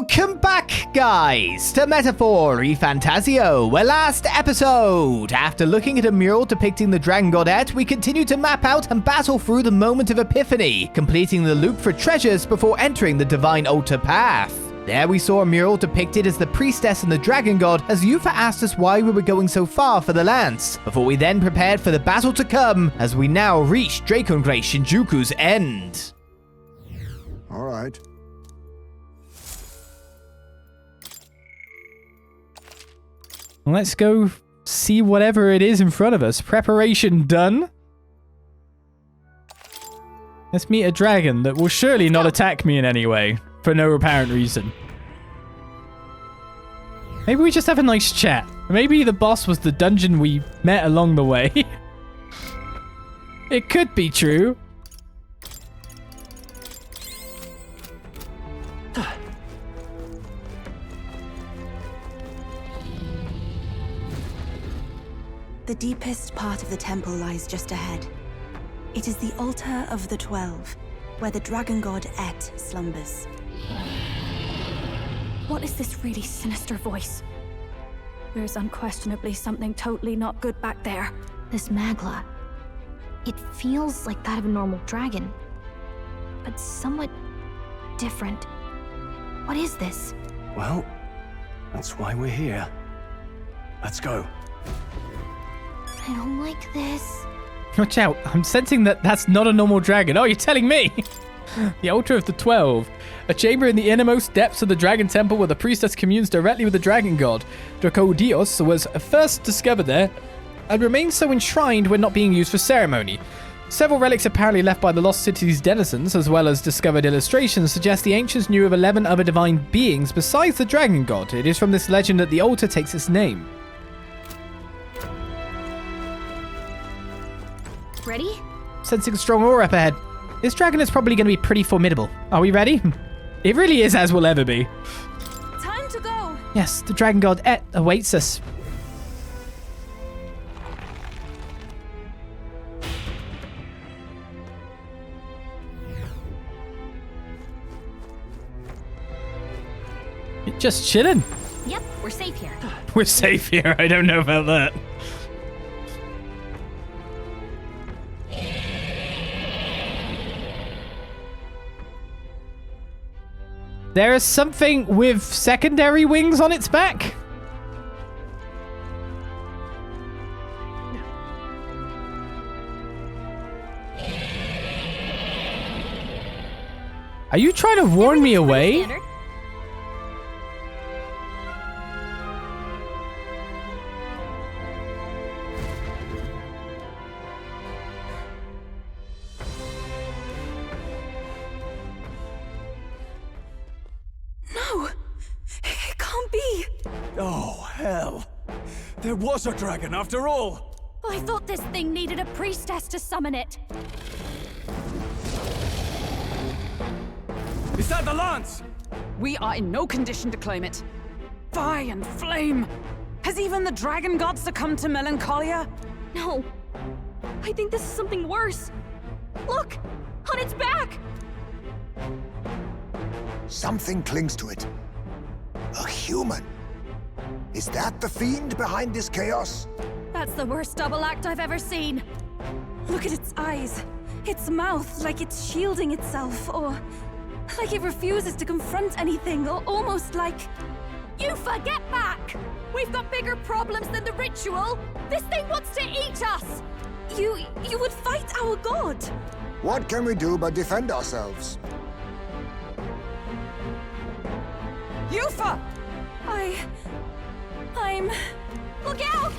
Welcome back, guys, to Metaphor ReFantazio, where last episode, after looking at a mural depicting the dragon god Eht, we continue to map out and battle through the moment of epiphany, completing the loop for treasures before entering the divine altar path. There we saw a mural depicted as the priestess and the dragon god, as Yufa asked us why we were going so far for the lance, before we then prepared for the battle to come, as we now reach Drakodios Shinjuku's end. All right. Let's go see whatever it is in front of us. Preparation done. Let's meet a dragon that will surely not attack me in any way, for no apparent reason. Maybe we just have a nice chat. Maybe the boss was the dungeon we met along the way. It could be true. The deepest part of the temple lies just ahead. It is the altar of the 12, where the dragon god Eht slumbers. What is this really sinister voice? There's unquestionably something totally not good back there. This magla, it feels like that of a normal dragon, but somewhat different. What is this? Well, that's why we're here. Let's go. I don't like this. Watch out, I'm sensing that that's not a normal dragon. Oh, you're telling me? The Altar of the 12. A chamber in the innermost depths of the dragon temple where the priestess communes directly with the dragon god. Drakodios was first discovered there and remains so enshrined when not being used for ceremony. Several relics apparently left by the lost city's denizens, as well as discovered illustrations, suggest the ancients knew of 11 other divine beings besides the dragon god. It is from this legend that the altar takes its name. Ready? Sensing a strong aura up ahead. This dragon is probably going to be pretty formidable. Are we ready? It really is, as we'll ever be. Time to go! Yes, the dragon god Eht awaits us. Just chilling. Yep, we're safe here. We're safe here. I don't know about that. There is something with secondary wings on its back. Are you trying to warn me away? Standard. No! It can't be! Oh, hell. There was a dragon after all. I thought this thing needed a priestess to summon it. Is that the lance? We are in no condition to claim it. Fire and flame! Has even the dragon god succumbed to melancholia? No. I think this is something worse. Look! On its back! Something clings to it. A human. Is that the fiend behind this chaos? That's the worst double act I've ever seen. Look at its eyes. Its mouth, like it's shielding itself, or like it refuses to confront anything, or almost like... Yufa, get back! We've got bigger problems than the ritual! This thing wants to eat us! You would fight our god! What can we do but defend ourselves? Yufa! I'm... Look out!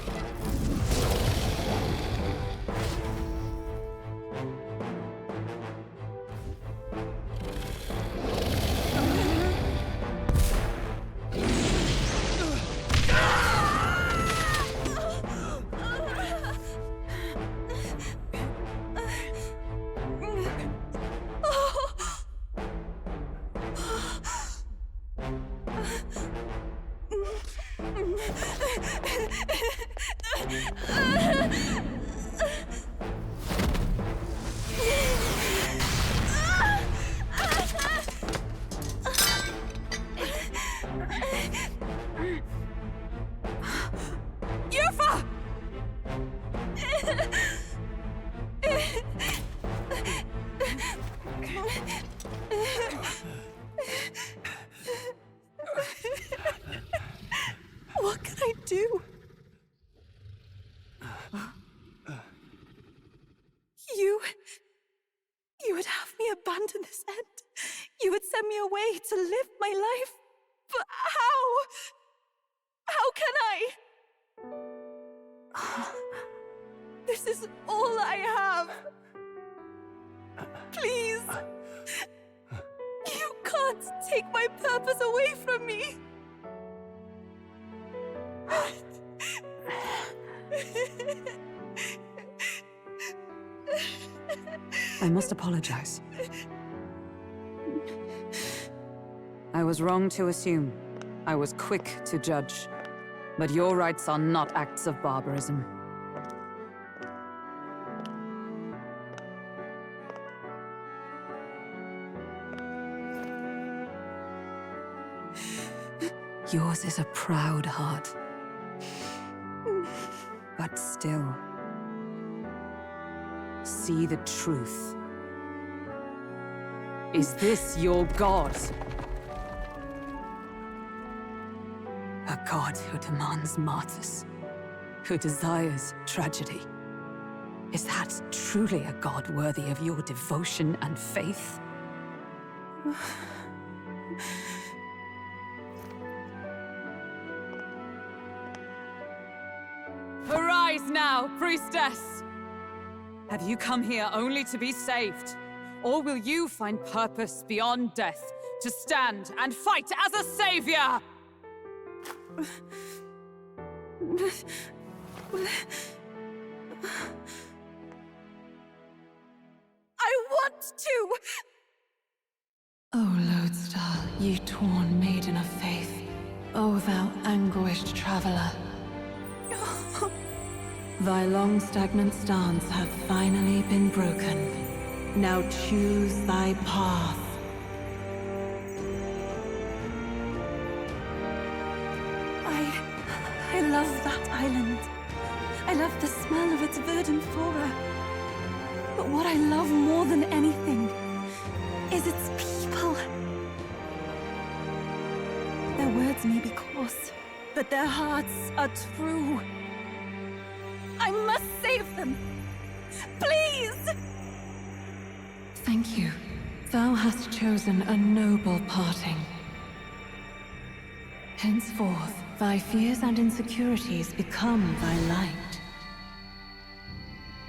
do? You would have me abandon this end. You would send me away to live my life. But how? How can I? This is all I have. Please. You can't take my purpose away from me. I must apologize. I was wrong to assume. I was quick to judge. But your rights are not acts of barbarism. Yours is a proud heart. But still, see the truth. Is this your god? A god who demands martyrs, who desires tragedy. Is that truly a god worthy of your devotion and faith? Arise now, priestess! Have you come here only to be saved? Or will you find purpose beyond death, to stand and fight as a savior? I want to! O lodestar, ye torn maiden of faith, O thou anguished traveler. Thy long stagnant stance hath finally been broken. Now choose thy path. I love that island. I love the smell of its verdant flora. But what I love more than anything is its people. Their words may be coarse, but their hearts are true. I must save them. Please! Thank you. Thou hast chosen a noble parting. Henceforth, thy fears and insecurities become thy light.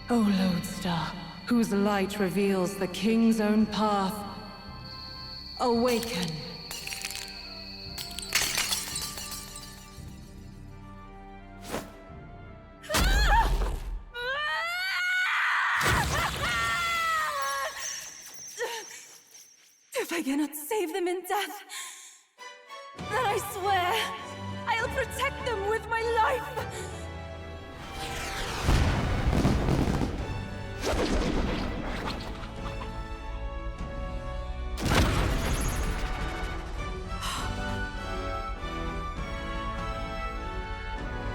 O lodestar, whose light reveals the king's own path, awaken. If I cannot save them in death, then I swear I'll protect them with my life!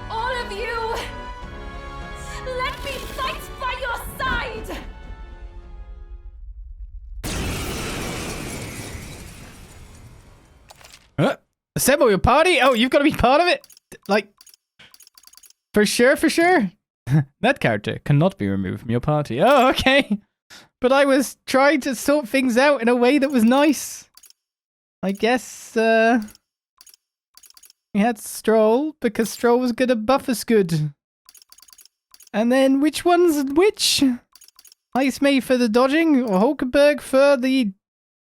All of you! Let me fight by your side! Assemble your party? Oh, you've got to be part of it? Like, for sure, for sure. That character cannot be removed from your party. Oh, okay. But I was trying to sort things out in a way that was nice. I guess, we had Stroll, because Stroll was good at buff us good. And then, which one's which? Ice May for the dodging, or Hulkenberg for the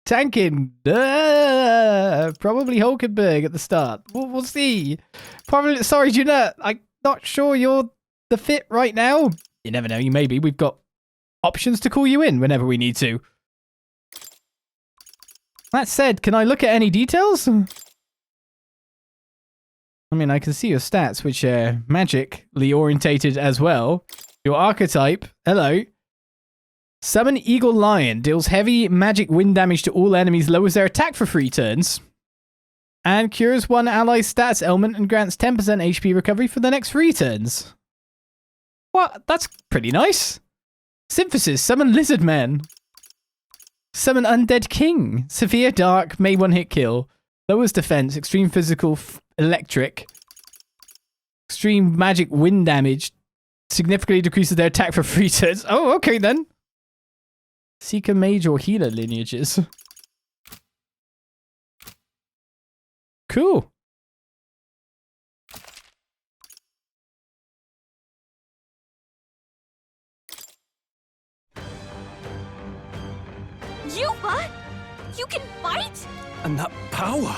tanking? Probably Hulkenberg at the start. We'll see. Probably. Sorry, Jeanette. I'm not sure you're the fit right now. You never know. You maybe. We've got options to call you in whenever we need to. That said, can I look at any details? I mean, I can see your stats, which are magically orientated as well. Your archetype. Hello. Summon Eagle Lion. Deals heavy magic wind damage to all enemies. Lowers their attack for 3 turns. And cures one ally's stats ailment and grants 10% HP recovery for the next 3 turns. What? That's pretty nice. Synthesis. Summon Lizard Man. Summon Undead King. Severe Dark. May 1-hit kill. Lowers defense. Extreme physical. Electric. Extreme magic wind damage significantly decreases their attack for 3 turns. Oh, okay then. Seeker mage or healer lineages. Cool. Yuba? You can fight? And that power!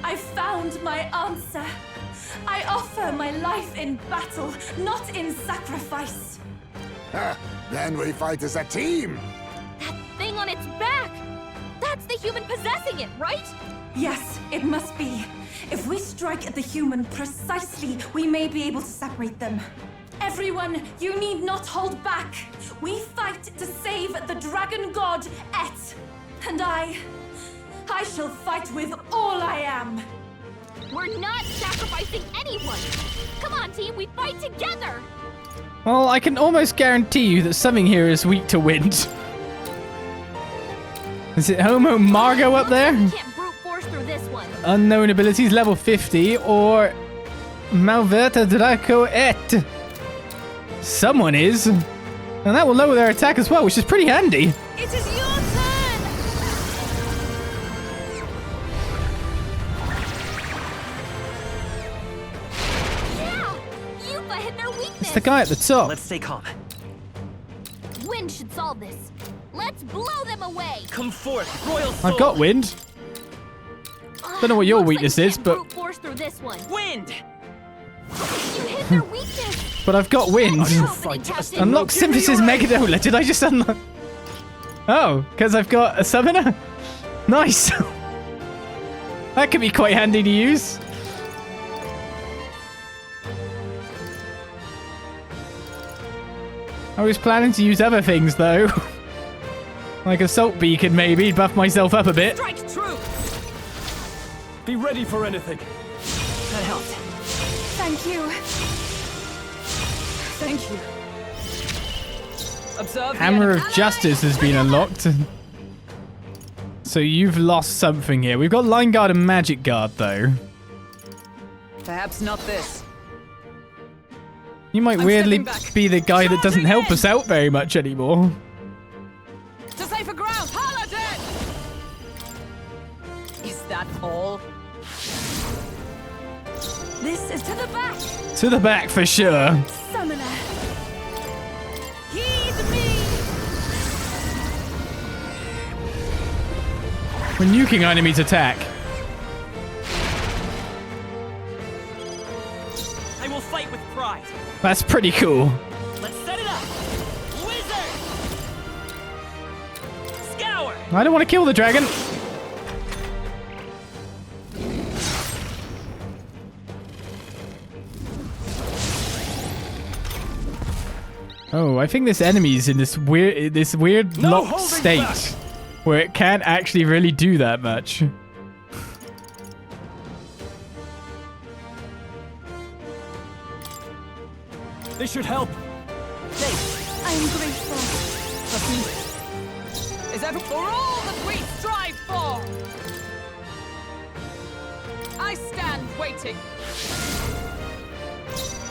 I found my answer. I offer my life in battle, not in sacrifice. Then we fight as a team. That thing on its back! That's the human possessing it, right? Yes, it must be. If we strike at the human precisely, we may be able to separate them. Everyone, you need not hold back. We fight to save the dragon god, Eht. And I shall fight with all I am. We're not sacrificing anyone! Come on, team, we fight together! Well, I can almost guarantee you that something here is weak to wind. Is it Homo Margo up there? We can't brute force through this one. Unknown abilities level 50 or Malverta Draco Eht. Someone is. And that will lower their attack as well, which is pretty handy. It is your turn! Yeah! Yuba hit their weakness! It's the guy at the top. Let's stay calm. Wind should solve this. Let's blow them away! Come forth, royal soul. I've got wind. Don't know what your Looks weakness like we is, can't but brute force through this one. Wind. You hit their weakness! but I've got wind. Opening, Captain. Unlock Synthesis Megadola. Did I just unlock? Oh, because I've got a summoner? Nice. That could be quite handy to use. I was planning to use other things though. Like a salt beacon maybe, buff myself up a bit. Strike true! Be ready for anything. That helped. Thank you. Thank you. Observe the Hammer of enemy. Justice has been unlocked. So you've lost something here. We've got Line Guard and Magic Guard though. Perhaps not this. You might I'm weirdly stepping back. be the guy that doesn't Charging help in! us out very much anymore. To safer ground, Paladin! Is that all? This is to the back. To the back for sure. Summoner. Heed me! When nuking enemies attack. I will fight with pride. That's pretty cool. Let's set it up. Wizard. Scour. I don't want to kill the dragon. Oh, I think this enemy's in this weird No locked holding state back. where it can't actually really do that much. This should help. Thanks. I am grateful. Is that for all that we strive for? I stand waiting.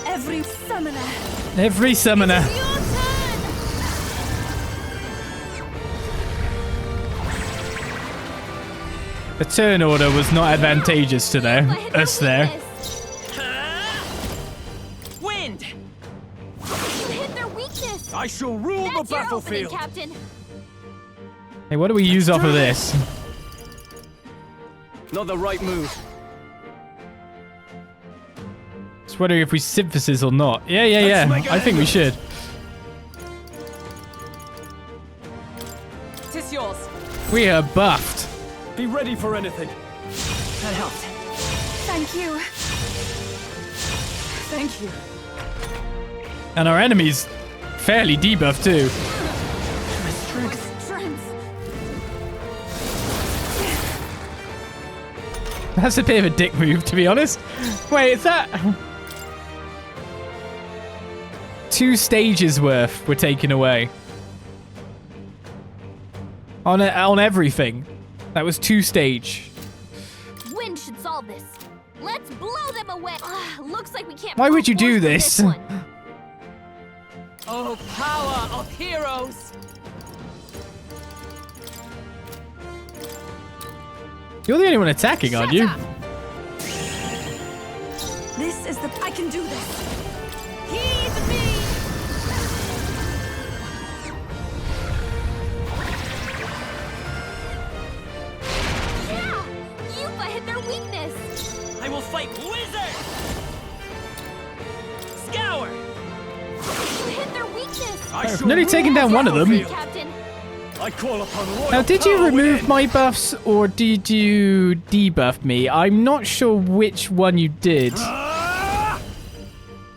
Every summoner. Every summoner. Your turn! The turn order was not advantageous to Yuba hit their us there. weakness. Wind. You hit their weakness! I shall rule the That's your opening, battlefield. Captain. Hey, what do we use off of this? Not the right move. Just wondering if we synthesis or not. Yeah. Let's make it I think we should. Tis yours. We are buffed. Be ready for anything. That helped. Thank you. Thank you. And our enemy's fairly debuffed too. My strength. That's a bit of a dick move, to be honest. Wait, is that... 2 stages worth were taken away. On everything. That was 2 stage. Wind should solve this. Let's blow them away. Looks like we can't. Why would you do force through this? one. Oh, power of heroes! You're the only one attacking, aren't you? Shut up. This is the... I can do this. Heed me! Yeah! Yuffie hit their weakness. I will fight wizard! Scour! You hit their weakness. I've nearly taken down one of them. Captain. I call upon royal Now, did you power remove within. my buffs or did you debuff me? I'm not sure which one you did. Ah!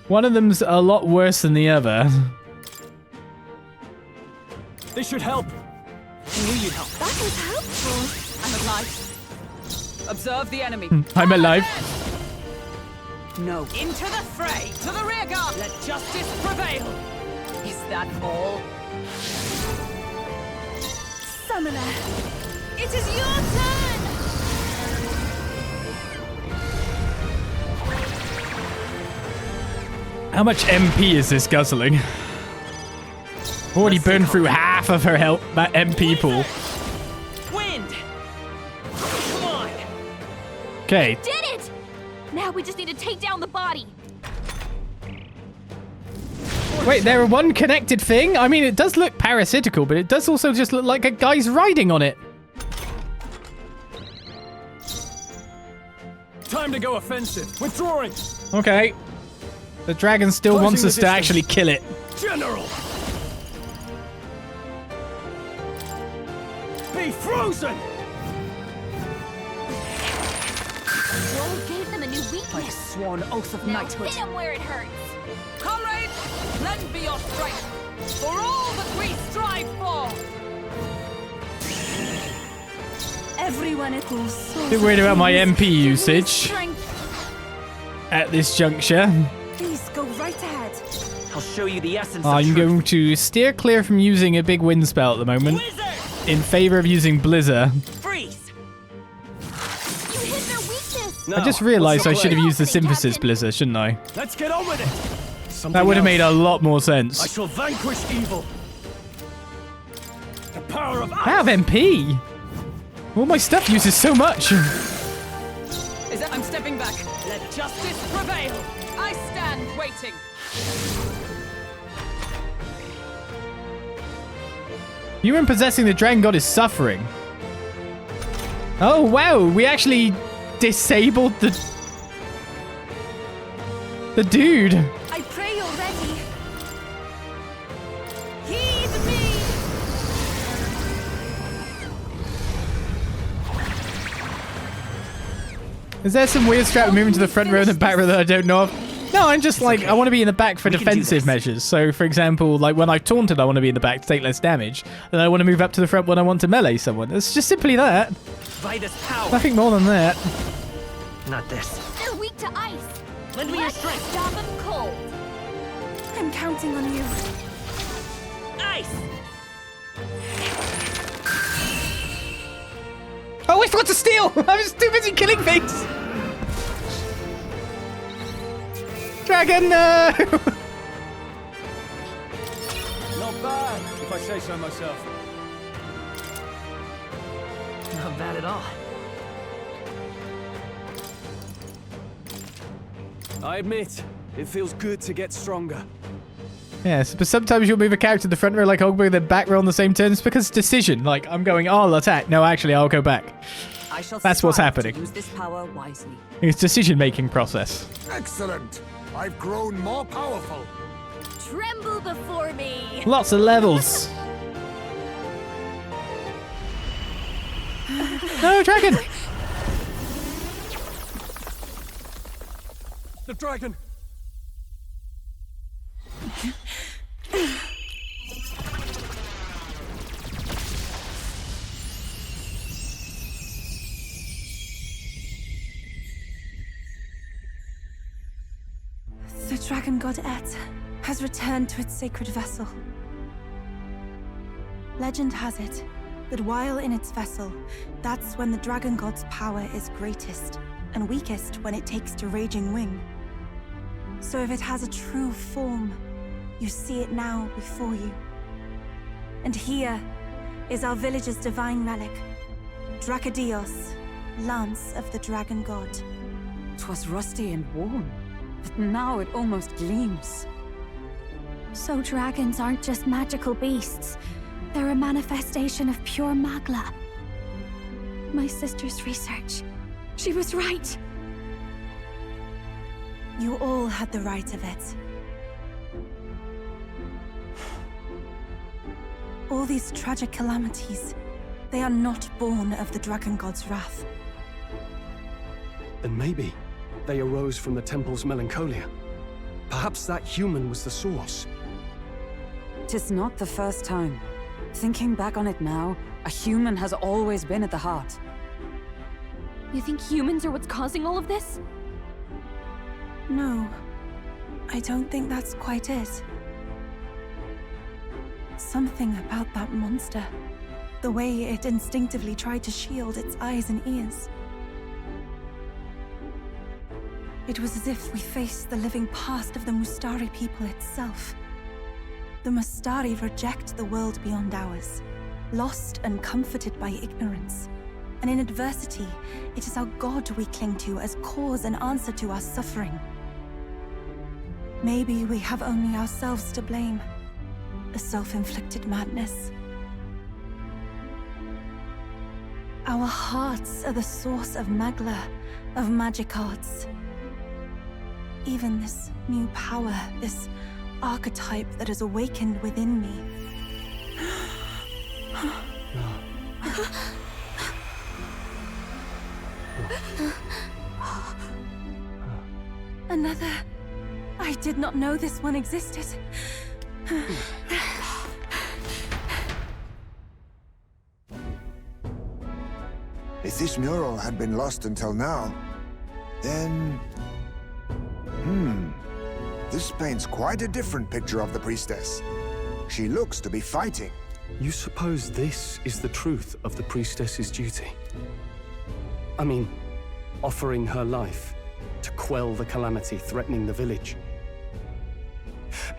One of them's a lot worse than the other. This should help. We need help. That was helpful. I'm alive. Observe the enemy. I'm alive. No. Into the fray! To the rear guard! Let justice prevail! Is that all? Summoner. It is your turn! How much MP is this guzzling? Already burned through half of her health, that MP pool. Wind! Come on! Okay, Did it! Now we just need to take down the body. wait, they're one connected thing? I mean, it does look parasitical, but it does also just look like a guy's riding on it. Time to go offensive. Withdrawing. Okay. The dragon still Closing wants the us to distance. actually kill it. General. Be frozen. Whoa gave them a new By the weakness. sworn oath of Now knighthood. hit them where it hurts. Comrades, lend me your strength for all that we strive for! Everyone equals. Bit worried about my MP usage Strength. at this juncture. Please go right ahead. I'll show you the essence of I'm truth. going to steer clear from using a big wind spell at the moment Wizard! in favor of using Blizzard. Freeze! You hit their weakness. No, I just realized I what's the should have play? used the Captain. Synthesis Blizzard, shouldn't I? Let's get on with it. That would have made a else. lot more I sense. shall vanquish evil. The power of I have MP. All my stuff uses so much. Is it? I'm stepping back. Let justice prevail! I stand waiting. Human possessing the dragon god is suffering. Oh wow, we actually disabled the dude. I pray you're ready. Heed me! Is there some weird strat moving to the front row and the back row that I don't know of? No, I'm just like, I want to be in the back for We can do defensive this. measures. So, for example, like when I've taunted, I want to be in the back to take less damage. Then I want to move up to the front when I want to melee someone. It's just simply that. By this power! Nothing more than that. Not this. They're weak to ice. Lend me your Let's strength! stop them cold. I'm counting on you. Ice! Oh, I forgot to steal! I was too busy killing things! Dragon, no! Not bad, if I say so myself. Not bad at all. I admit, it feels good to get stronger. Yes, but sometimes you'll move a character to the front row like Ogberg, then back row on the same turn. It's because it's decision. Like, I'm going, oh, I'll attack. No, actually, I'll go back. I shall That's what's strive happening. to use this power wisely. It's decision-making process. Excellent. I've grown more powerful. Tremble before me. Lots of levels. No, dragon! The dragon. The dragon god Eht has returned to its sacred vessel. Legend has it that while in its vessel, that's when the dragon god's power is greatest. and weakest when it takes to raging wing. So if it has a true form, you see it now before you. And here is our village's divine relic, Drakodios, Lance of the Dragon God. 'Twas rusty and worn, but now it almost gleams. So dragons aren't just magical beasts. They're a manifestation of pure magla. My sister's research. She was right. You all had the right of it. All these tragic calamities, they are not born of the Dragon God's wrath. Then maybe they arose from the temple's melancholia. Perhaps that human was the source. 'Tis not the first time. Thinking back on it now, a human has always been at the heart. You think humans are what's causing all of this? No, I don't think that's quite it. Something about that monster. The way it instinctively tried to shield its eyes and ears. It was as if we faced the living past of the Mustari people itself. The Mustari reject the world beyond ours, lost and comforted by ignorance. And in adversity, it is our God we cling to as cause and answer to our suffering. Maybe we have only ourselves to blame. A self-inflicted madness. Our hearts are the source of magla, of magic arts. Even this new power, this archetype that has awakened within me. Another. I did not know this one existed. If this mural had been lost until now, then... This paints quite a different picture of the priestess. She looks to be fighting. You suppose this is the truth of the priestess's duty? I mean, offering her life to quell the calamity threatening the village.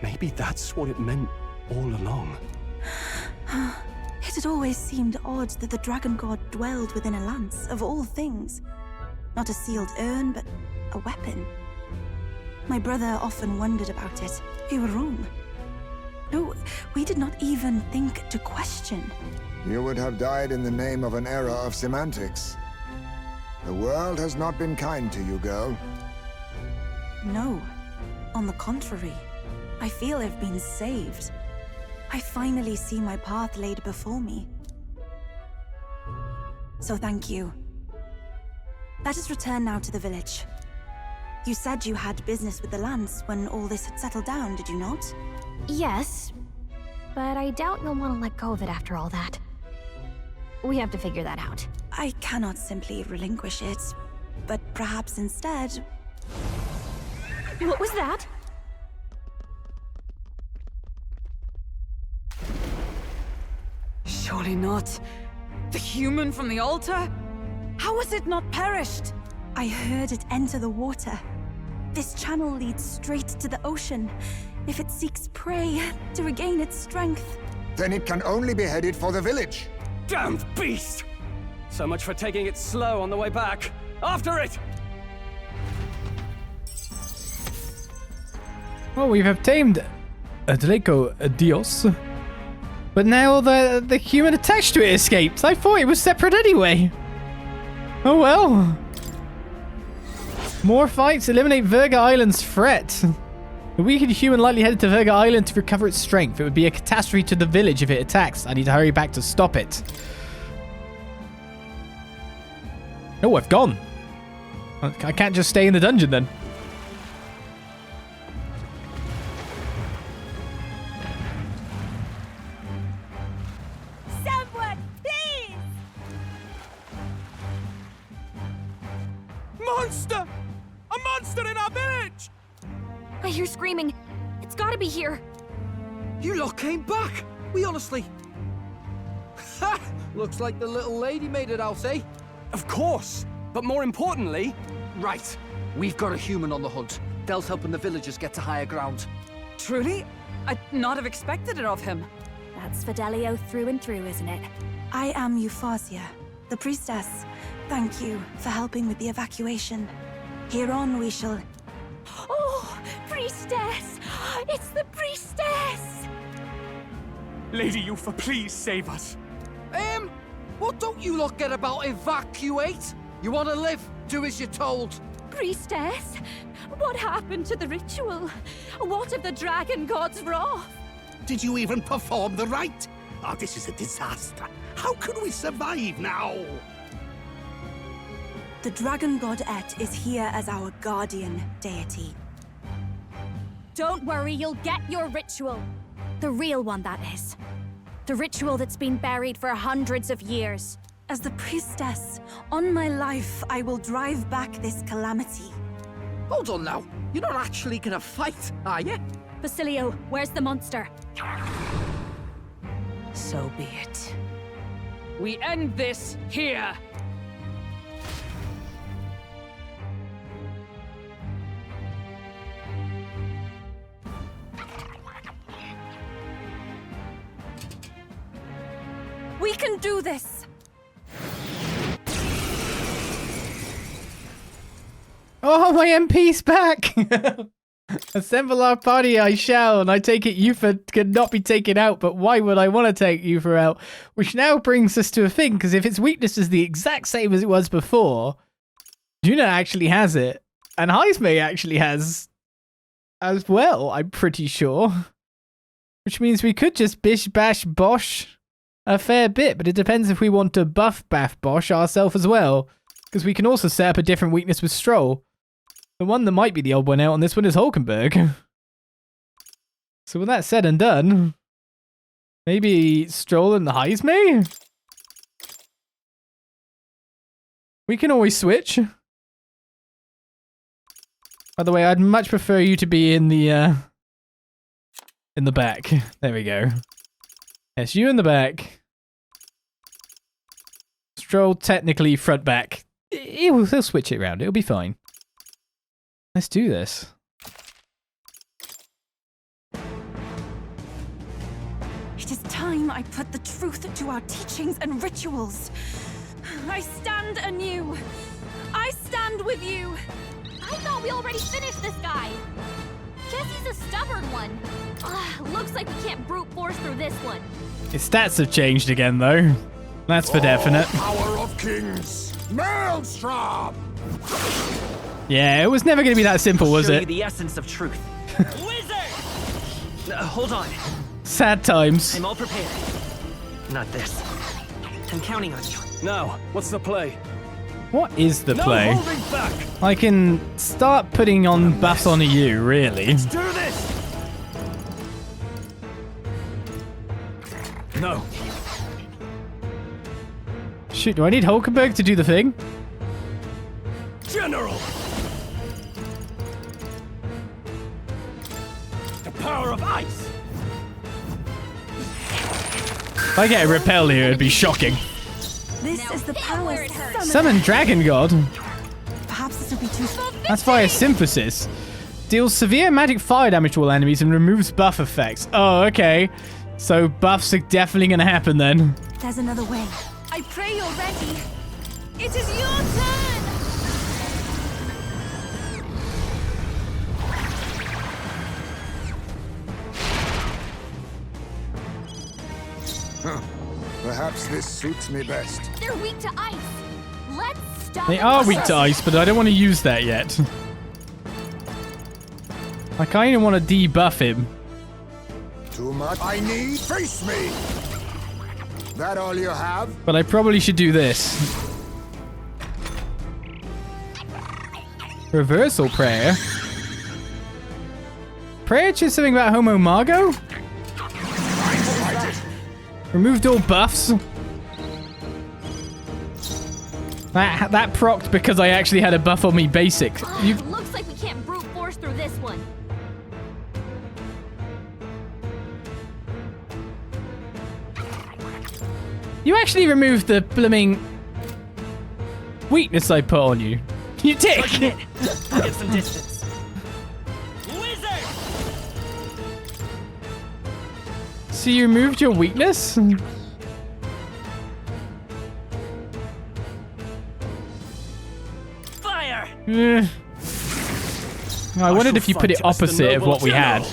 Maybe that's what it meant all along. It had always seemed odd that the Dragon God dwelled within a lance, of all things. Not a sealed urn, but a weapon. My brother often wondered about it. We were wrong. No, we did not even think to question. You would have died in the name of an era of semantics. The world has not been kind to you, girl. No. On the contrary, I feel I've been saved. I finally see my path laid before me. So thank you. Let us return now to the village. You said you had business with the Lance when all this had settled down, did you not? Yes, but I doubt you'll want to let go of it after all that. We have to figure that out. I cannot simply relinquish it, but perhaps instead... What was that? Surely not. The human from the altar? How has it not perished? I heard it enter the water. This channel leads straight to the ocean. If it seeks prey, to regain its strength. Then it can only be headed for the village. Damned beast! So much for taking it slow on the way back. After it! Well, we have tamed Drakodios. But now the human attached to it escaped. I thought it was separate anyway. Oh well. More fights eliminate Virga Island's threat. The weakened human likely headed to Virga Island to recover its strength. It would be a catastrophe to the village if it attacks. I need to hurry back to stop it. Oh, I've gone. I can't just stay in the dungeon then. Someone, please! Monster! A monster in our village! I hear screaming. It's gotta be here. You lot came back! We honestly... Ha! Looks like the little lady made it, I'll say. Of course! But more importantly, Right. We've got a human on the hunt. Del's helping the villagers get to higher ground. Truly? I'd not have expected it of him. That's Fidelio through and through, isn't it? I am Euphausia, the priestess. Thank you for helping with the evacuation. Hereon we shall... Oh, priestess! It's the priestess! Lady Eupha, please save us. What don't you lot get about evacuate? You want to live? Do as you're told. Priestess, what happened to the ritual? What of the dragon god's wrath? Did you even perform the rite? Oh, this is a disaster. How can we survive now? The dragon god Eht is here as our guardian deity. Don't worry, you'll get your ritual. The real one, that is. The ritual that's been buried for hundreds of years. As the priestess, on my life, I will drive back this calamity. Hold on now. You're not actually gonna fight, are you? Basilio, where's the monster? So be it. We end this here. We can do this! Oh, my MP's back! Assemble our party, I shall, and I take it Eupha could not be taken out, but why would I want to take Eupha out? Which now brings us to a thing, because if its weakness is the exact same as it was before, Juna actually has it, and Heisme actually has as well, I'm pretty sure. Which means we could just bish bash bosh a fair bit, but it depends if we want to buff baff bosh ourselves as well, because we can also set up a different weakness with Stroll. The one that might be the old one out on this one is Hulkenberg. So with that said and done, maybe Stroll and the Heisme? We can always switch. By the way, I'd much prefer you to be in the back. There we go. Yes, you in the back. Stroll technically front back. He'll switch it around. It'll be fine. Let's do this. It is time I put the truth to our teachings and rituals. I stand anew. I stand with you. I thought we already finished this guy. Guess he's a stubborn one. Looks like we can't brute force through this one. His stats have changed again, though. That's for definite. Power of kings, Maelstrom! Yeah, it was never going to be that simple, was Show it? you the essence of truth. Wizard! Hold on. Sad times. I'm all prepared. Not this. I'm counting on you. Now, what's the play? What is the play? No holding back. I can start putting on buffs on you, really. Let's do this. No. Shoot, do I need Hulkenberg to do the thing? General. The power of ice. If I get a repel here, it'd be shocking. This is the power Summon Dragon God. Perhaps this will be too... That's via Synthesis. Deals severe magic fire damage to all enemies and removes buff effects. Oh, okay. So buffs are definitely going to happen then. There's another way. I pray you're ready. It is your turn! Perhaps this suits me best. They're weak to ice. Let's stop. They are weak to ice, but I don't want to use that yet. I kind of want to debuff him. Too much? I need... Face me! That all you have? But I probably should do this. Reversal prayer. Prayer just something about Homo Margo? Removed all buffs. That procced because I actually had a buff on me basic. Looks like we can't brute force through this one. You actually removed the blooming weakness I put on you. You dick! I'll get some distance. Wizard! So you removed your weakness? Fire! I wondered if you put it opposite of what we had.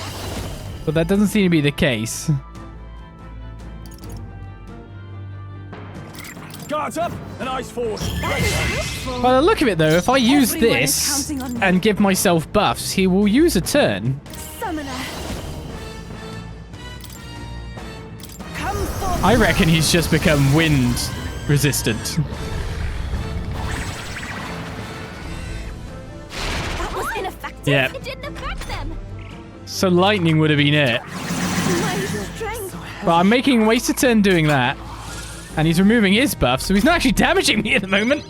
But that doesn't seem to be the case. Guards up and eyes forward. By the look of it, though, if I use this and give myself buffs, he will use a turn. Summoner. I reckon he's just become wind resistant. That was ineffective. Yeah. It didn't affect them. So lightning would have been it. My strength. But I'm making waste a turn doing that. And he's removing his buff, so he's not actually damaging me at the moment.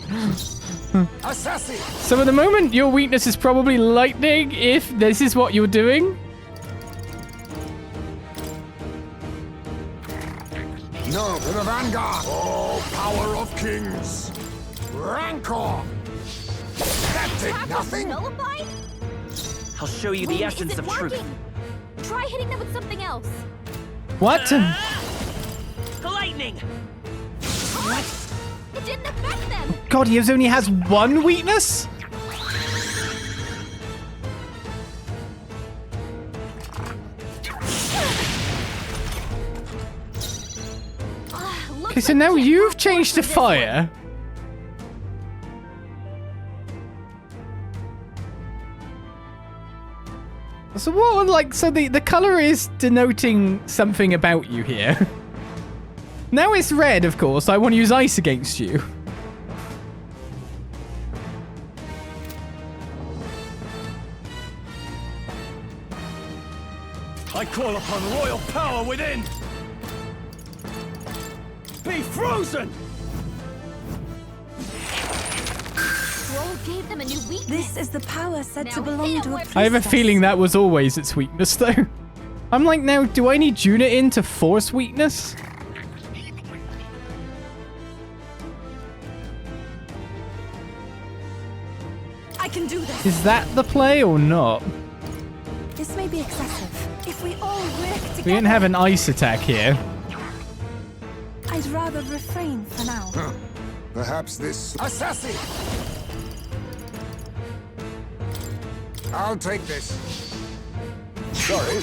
Assassin! So at the moment, your weakness is probably lightning, if this is what you're doing. No, to the vanguard! Oh, power of kings! Rancor! That did nothing! Nullified? I'll show you the Wait, essence is it of truth. working? Try hitting them with something else. What? Lightning! What? It didn't affect them. God, he only has one weakness? Okay, so now you've changed to fire. So what, like, so the color is denoting something about you here. Now it's red, of course. I want to use ice against you. I call upon royal power within. Be frozen! Scroll gave them a new weakness. This is the power said Now to belong hit 'em to a where- priestess. I have a feeling that was always its weakness, though. I'm like, now, do I need Juna in to force weakness? I can do this. Is that the play or not? This may be excessive. If we all work together, We didn't have an ice attack here. I'd rather refrain for now. Perhaps this... Assassin! I'll take this. Sorry.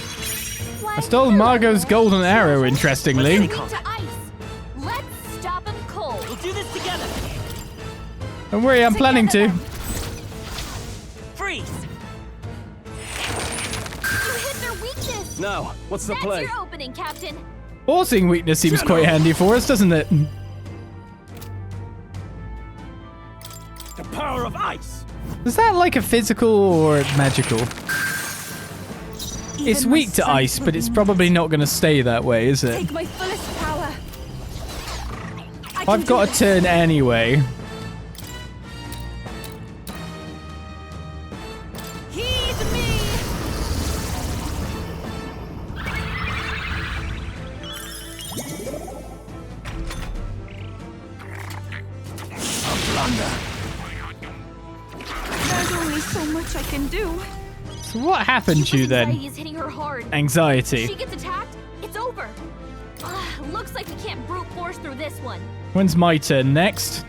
I stole Margot's golden arrow, interestingly. Weak to ice. Let's stop them cold. We'll do this together. Don't worry, I'm planning to. Freeze! You hit their weakness. Now, what's the That's play? your opening, Captain. Forcing weakness seems quite handy for us, doesn't it? The power of ice! Is that like a physical or magical? Even It's my weak to strength ice, will but be it's met. probably not going to stay that way, is it? Take my fullest power. I've got a turn anyway. Heed me. There's only so much I can do. So what happened to you Anxiety then? is hitting her hard. If she Anxiety. gets attacked, it's over. Looks like we can't brute force through this one. When's my turn next?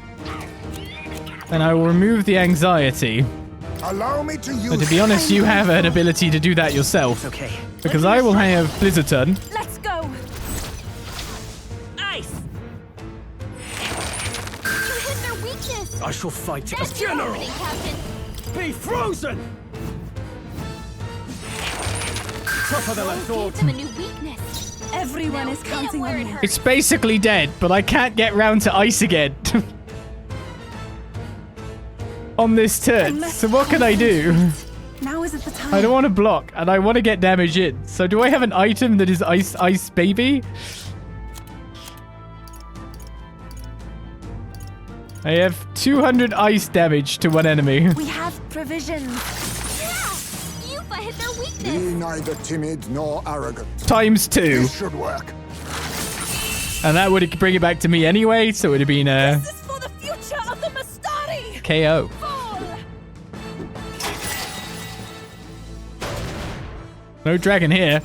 And I will remove the anxiety. Allow me to use... But to be honest, you have an ability to do that yourself. Okay. Because I will have Blizzardton. Let's go. Ice! You hit their weakness. I shall fight That's as your general. opening, Captain. Be frozen! Tougher than I Scroll thought. gave them a new weakness. Everyone Now is hit 'em counting where on it me. hurts. It's basically dead, but I can't get round to ice again. On this turn. So what can I do? Now isn't the time. I don't want to block, and I want to get damage in. So do I have an item that is ice baby? I have 200 ice damage to one enemy. We have provisions. Yeah! Yufa hit their Be weakness. neither timid nor arrogant. Times 2. This should work. And that would bring it back to me anyway, so it would have been This is for the future of the Mastari. KO. Fall. No dragon here.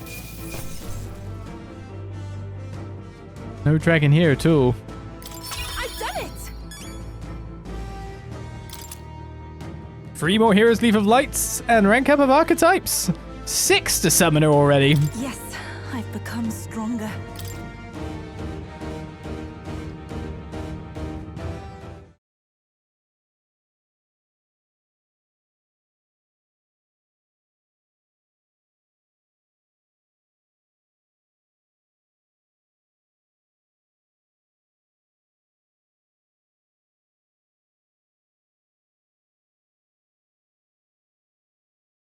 No dragon here at all. I've done it! 3 more Heroes Leaf of Lights and rank up of archetypes. 6 to summoner already. Yes, I've become stronger.